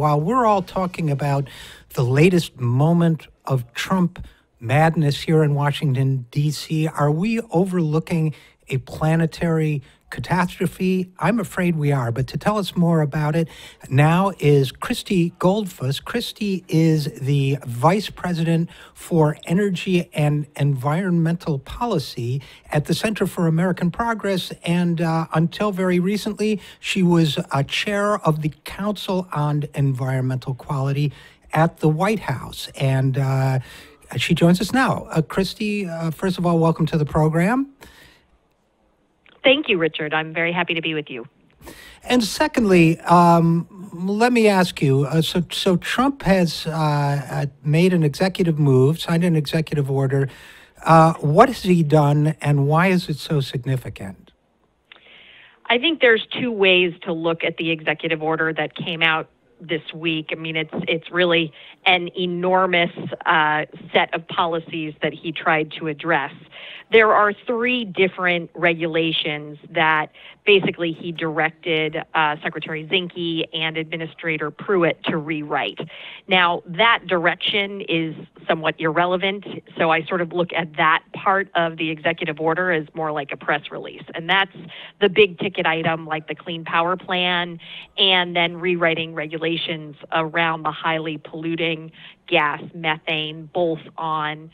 while we're all talking about the latest moment of Trump madness here in Washington, D.C., are we overlooking a planetary catastrophe? I'm afraid we are. But to tell us more about it now is Christy Goldfuss. Christy is the Vice President for Energy and Environmental Policy at the Center for American Progress. And until very recently, she was a chair of the Council on Environmental Quality at the White House. And she joins us now. Christy, first of all, welcome to the program. Thank you, Richard. I'm very happy to be with you. And secondly, let me ask you, so Trump has made an executive move, signed an executive order. What has he done, and why is it so significant? I think there's two ways to look at the executive order that came out this week. I mean, it's really an enormous set of policies that he tried to address. There are three different regulations that basically he directed Secretary Zinke and Administrator Pruitt to rewrite. Now, that direction is somewhat irrelevant, so I sort of look at that part of the executive order as more like a press release. And that's the big ticket item like the Clean Power Plan and then rewriting regulations around the highly polluting gas, methane, both on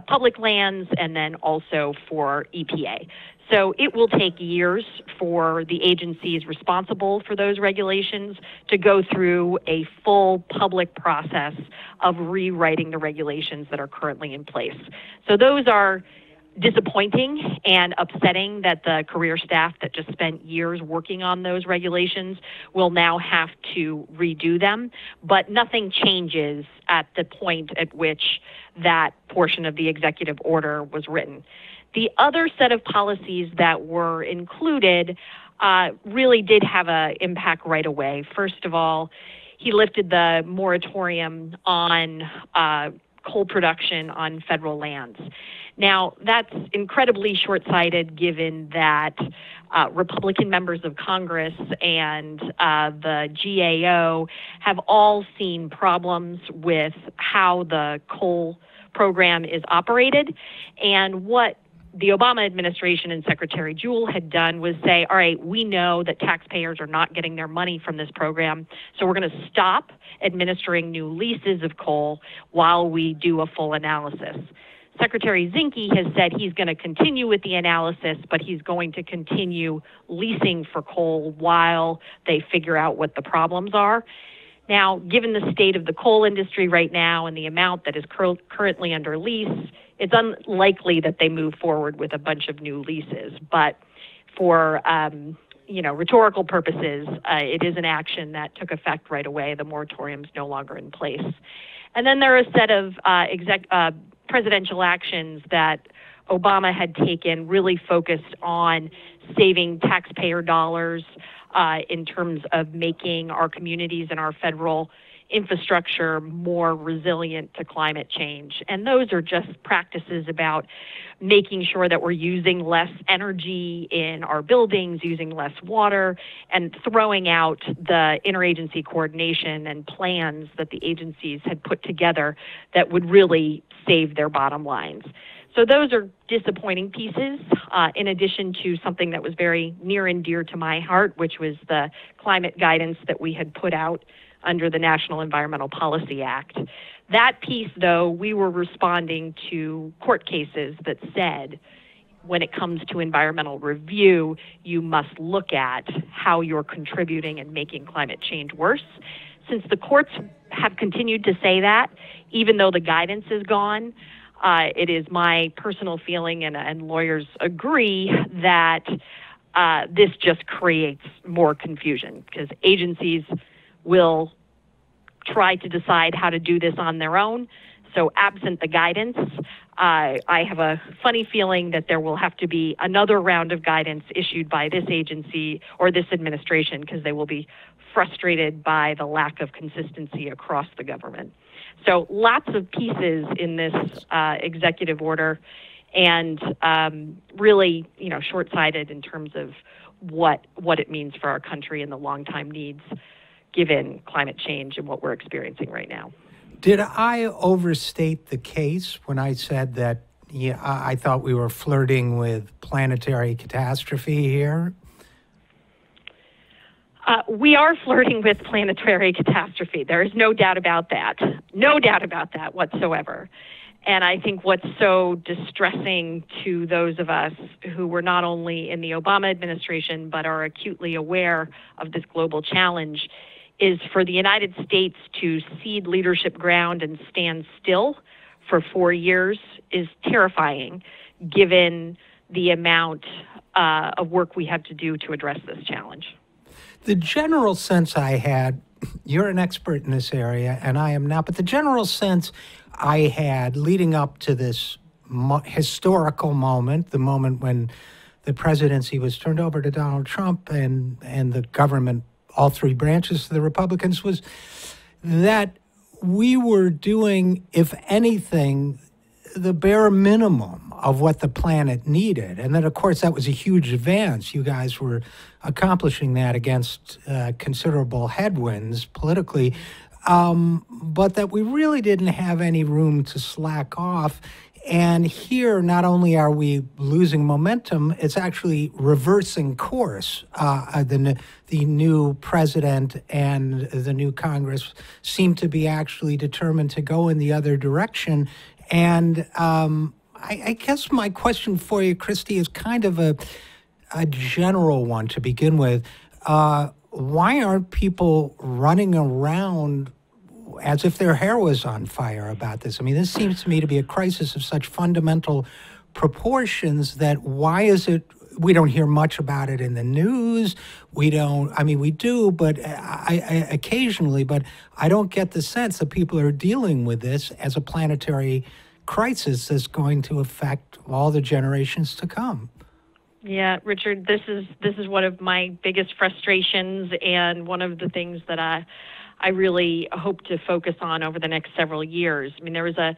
public lands and then also for EPA. So it will take years for the agencies responsible for those regulations to go through a full public process of rewriting the regulations that are currently in place. So those are disappointing and upsetting that the career staff that just spent years working on those regulations will now have to redo them. But nothing changes at the point at which that portion of the executive order was written. The other set of policies that were included really did have an impact right away. First of all, he lifted the moratorium on coal production on federal lands. Now, that's incredibly short-sighted given that Republican members of Congress and the GAO have all seen problems with how the coal program is operated. And what the Obama administration and Secretary Jewell had done was say, all right, we know that taxpayers are not getting their money from this program, so we're going to stop administering new leases of coal while we do a full analysis. Secretary Zinke has said he's going to continue with the analysis, but he's going to continue leasing for coal while they figure out what the problems are. Now, given the state of the coal industry right now and the amount that is currently under lease, it's unlikely that they move forward with a bunch of new leases. But for rhetorical purposes, it is an action that took effect right away. The moratorium is no longer in place. And then there are a set of presidential actions that Obama had taken, really focused on saving taxpayer dollars in terms of making our communities and our federal infrastructure more resilient to climate change. And those are just practices about making sure that we're using less energy in our buildings, using less water, and throwing out the interagency coordination and plans that the agencies had put together that would really save their bottom lines. So those are disappointing pieces, in addition to something that was very near and dear to my heart, which was the climate guidance that we had put out under the National Environmental Policy Act. That piece, though, we were responding to court cases that said when it comes to environmental review, you must look at how you're contributing and making climate change worse. Since the courts have continued to say that, even though the guidance is gone, it is my personal feeling, and lawyers agree, that this just creates more confusion because agencies will try to decide how to do this on their own. So absent the guidance, I have a funny feeling that there will have to be another round of guidance issued by this agency or this administration because they will be frustrated by the lack of consistency across the government. So lots of pieces in this executive order, and really, short-sighted in terms of what it means for our country and the long-time needs given climate change and what we're experiencing right now. Did I overstate the case when I said that I thought we were flirting with planetary catastrophe here? We are flirting with planetary catastrophe. There is no doubt about that. No doubt about that whatsoever. And I think what's so distressing to those of us who were not only in the Obama administration but are acutely aware of this global challenge is for the United States to cede leadership ground and stand still for 4 years is terrifying, given the amount of work we have to do to address this challenge. The general sense I had, you're an expert in this area, and I am not, but the general sense I had leading up to this historical moment, the moment when the presidency was turned over to Donald Trump and the government, all three branches of the Republicans, was that we were doing, if anything, the bare minimum of what the planet needed. And then, of course, that was a huge advance. You guys were accomplishing that against considerable headwinds politically, but that we really didn't have any room to slack off. And here, not only are we losing momentum, it's actually reversing course. The new president and the new Congress seem to be actually determined to go in the other direction. And I guess my question for you, Christy, is kind of a general one to begin with. Why aren't people running around as if their hair was on fire about this? I mean, this seems to me to be a crisis of such fundamental proportions that why is it we don't hear much about it in the news? We do, but I occasionally, but I don't get the sense that people are dealing with this as a planetary crisis that's going to affect all the generations to come. Yeah, Richard, this is one of my biggest frustrations and one of the things that I really hope to focus on over the next several years. I mean, there was a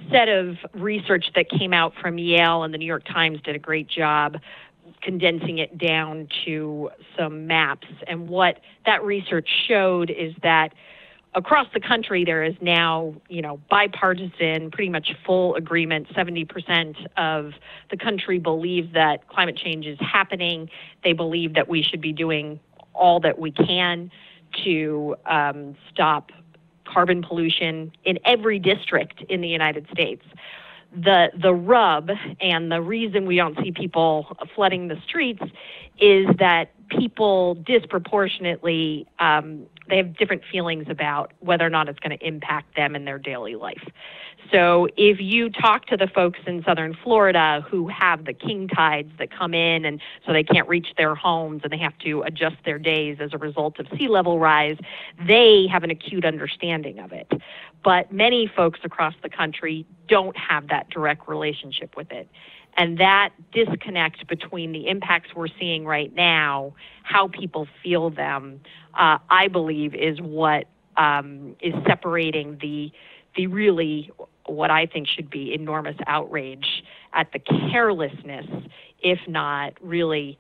set of research that came out from Yale, and the New York Times did a great job condensing it down to some maps. And what that research showed is that across the country, there is now, bipartisan, pretty much full agreement. 70% of the country believe that climate change is happening. They believe that we should be doing all that we can to stop carbon pollution in every district in the United States. The rub and the reason we don't see people flooding the streets is that people disproportionately, they have different feelings about whether or not it's going to impact them in their daily life. So if you talk to the folks in southern Florida who have the king tides that come in and so they can't reach their homes and they have to adjust their days as a result of sea level rise, they have an acute understanding of it. But many folks across the country don't have that direct relationship with it. And that disconnect between the impacts we're seeing right now, how people feel them, I believe is what is separating the really what I think should be enormous outrage at the carelessness, if not really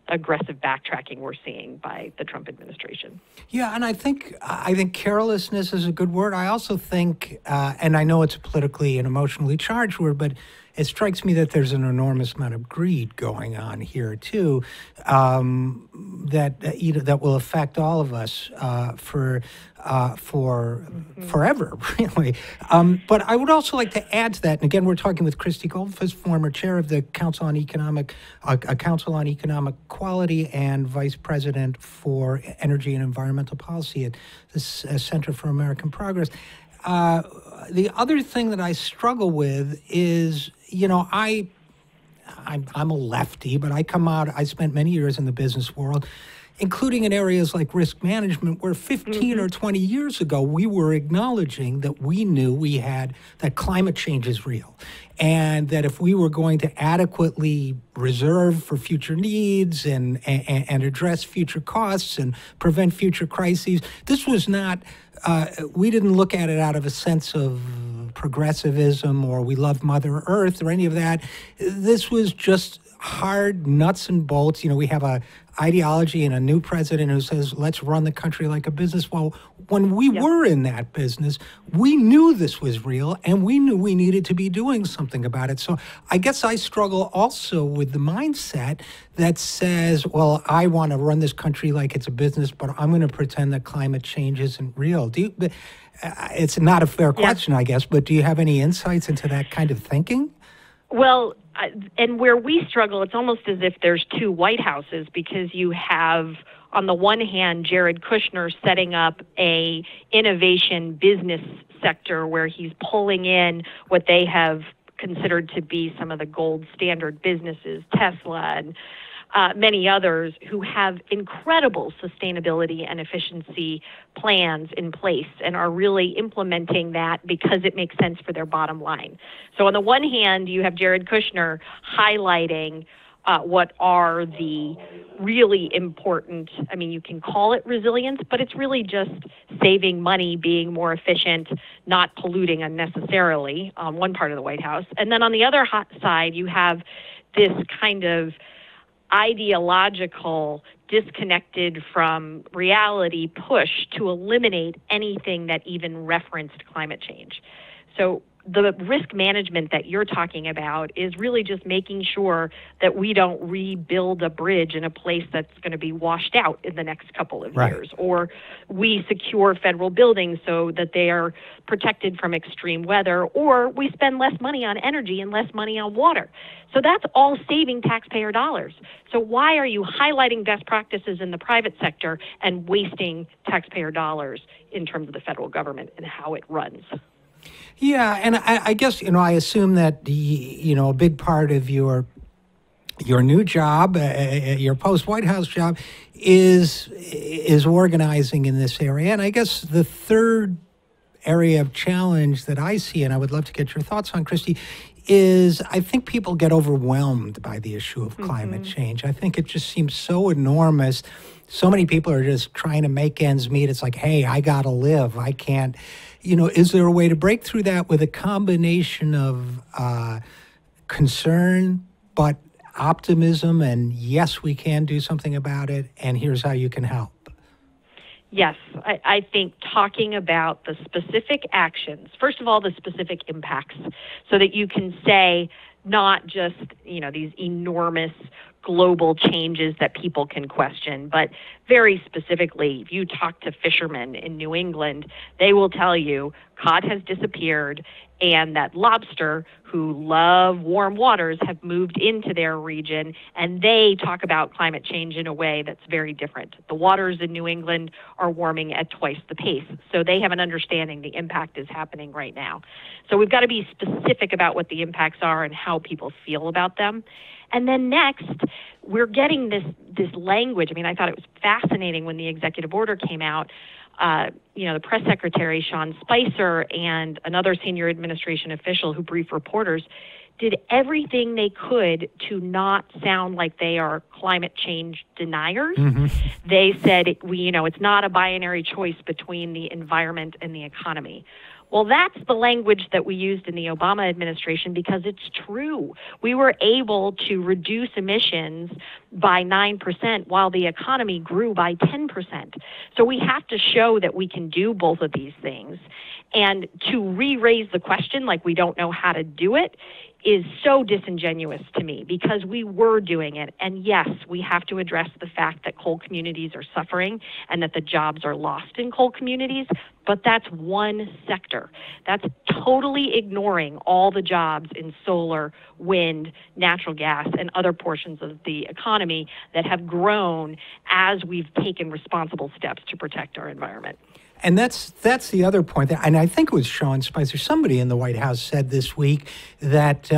aggressive backtracking we're seeing by the Trump administration. Yeah, and I think carelessness is a good word. I also think, and I know it's a politically and emotionally charged word, but it strikes me that there's an enormous amount of greed going on here too, that will affect all of us for forever, really. But I would also like to add to that, and again, we're talking with Christy Goldfuss, former chair of the Council on Economic Quality and vice president for Energy and Environmental Policy at the Center for American Progress. The other thing that I struggle with is, I'm a lefty, but I spent many years in the business world, including in areas like risk management, where 15 or 20 years ago, we were acknowledging that we knew that climate change is real. And that if we were going to adequately reserve for future needs and address future costs and prevent future crises, this was not, we didn't look at it out of a sense of progressivism or we love Mother Earth or any of that. This was just hard nuts and bolts. We have a ideology and a new president who says, let's run the country like a business. Well, when we were in that business, we knew this was real and we knew we needed to be doing something about it. So I guess I struggle also with the mindset that says, well, I want to run this country like it's a business, but I'm going to pretend that climate change isn't real. It's not a fair question, I guess, but do you have any insights into that kind of thinking? Well, and where we struggle, it's almost as if there's two White Houses, because you have, on the one hand, Jared Kushner setting up a innovation business sector where he's pulling in what they have considered to be some of the gold standard businesses, Tesla and many others, who have incredible sustainability and efficiency plans in place and are really implementing that because it makes sense for their bottom line. So on the one hand, you have Jared Kushner highlighting what are the really important, you can call it resilience, but it's really just saving money, being more efficient, not polluting unnecessarily on one part of the White House. And then on the other side, you have this kind of ideological, disconnected from reality push to eliminate anything that even referenced climate change. So the risk management that you're talking about is really just making sure that we don't rebuild a bridge in a place that's going to be washed out in the next couple of years, or we secure federal buildings so that they are protected from extreme weather, or we spend less money on energy and less money on water. So that's all saving taxpayer dollars. So why are you highlighting best practices in the private sector and wasting taxpayer dollars in terms of the federal government and how it runs? Yeah, and I guess, I assume that, a big part of your new job, your post-White House job, is organizing in this area. And I guess the third area of challenge that I see, and I would love to get your thoughts on, Christy, is I think people get overwhelmed by the issue of climate change. I think it just seems so enormous. So many people are just trying to make ends meet. It's like, hey, I got to live. I can't. Is there a way to break through that with a combination of concern, but optimism, and yes, we can do something about it, and here's how you can help? Yes, I think talking about the specific actions, first of all, the specific impacts, so that you can say not just, these enormous global changes that people can question, but very specifically, if you talk to fishermen in New England, they will tell you cod has disappeared and that lobster, who love warm waters, have moved into their region, and they talk about climate change in a way that's very different. The waters in New England are warming at twice the pace, so they have an understanding the impact is happening right now. So we've got to be specific about what the impacts are and how people feel about them. And then next, we're getting this language. I thought it was fascinating when the executive order came out. The press secretary, Sean Spicer, and another senior administration official who briefed reporters did everything they could to not sound like they are climate change deniers. They said, it's not a binary choice between the environment and the economy. Well, that's the language that we used in the Obama administration because it's true. We were able to reduce emissions by 9% while the economy grew by 10%. So we have to show that we can do both of these things. And to re-raise the question like we don't know how to do it is so disingenuous to me because we were doing it. And yes, we have to address the fact that coal communities are suffering and that the jobs are lost in coal communities, but that's one sector. That's totally ignoring all the jobs in solar, wind, natural gas, and other portions of the economy that have grown as we've taken responsible steps to protect our environment. And that's the other point. And I think it was Sean Spicer. Somebody in the White House said this week that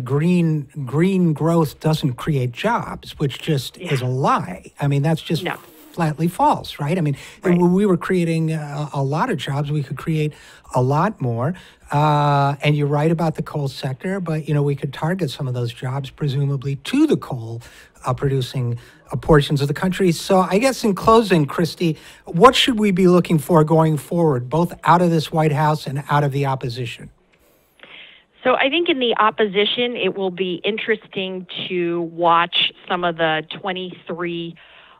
green growth doesn't create jobs, which just is a lie. That's just flatly false, right? We were creating a lot of jobs. We could create a lot more. And you're right about the coal sector, but we could target some of those jobs presumably to the coal producing portions of the country. So I guess in closing, Christy, what should we be looking for going forward, both out of this White House and out of the opposition? So I think in the opposition, it will be interesting to watch some of the 23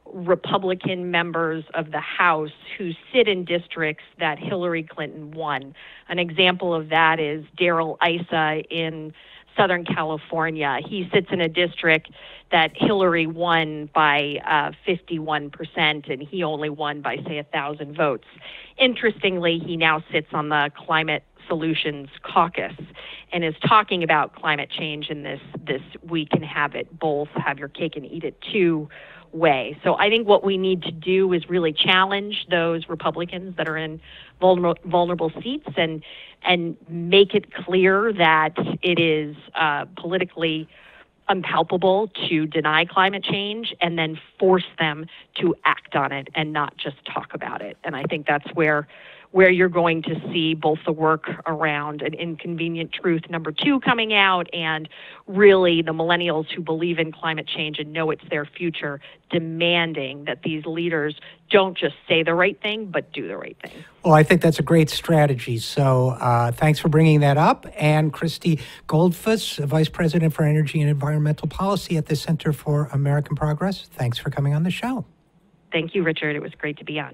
Republican members of the House who sit in districts that Hillary Clinton won. An example of that is Darrell Issa in Southern California. He sits in a district that Hillary won by 51%, and he only won by, say, 1,000 votes. Interestingly, he now sits on the Climate Solutions Caucus and is talking about climate change in this we can have it both, have your cake and eat it too way. So I think what we need to do is really challenge those Republicans that are in vulnerable seats and make it clear that it is politically unpalatable to deny climate change, and then force them to act on it and not just talk about it. And I think that's where you're going to see both the work around an inconvenient truth #2 coming out, and really the millennials who believe in climate change and know it's their future demanding that these leaders don't just say the right thing, but do the right thing. Well, I think that's a great strategy. So thanks for bringing that up. And Christy Goldfuss, Vice President for Energy and Environmental Policy at the Center for American Progress, thanks for coming on the show. Thank you, Richard. It was great to be on.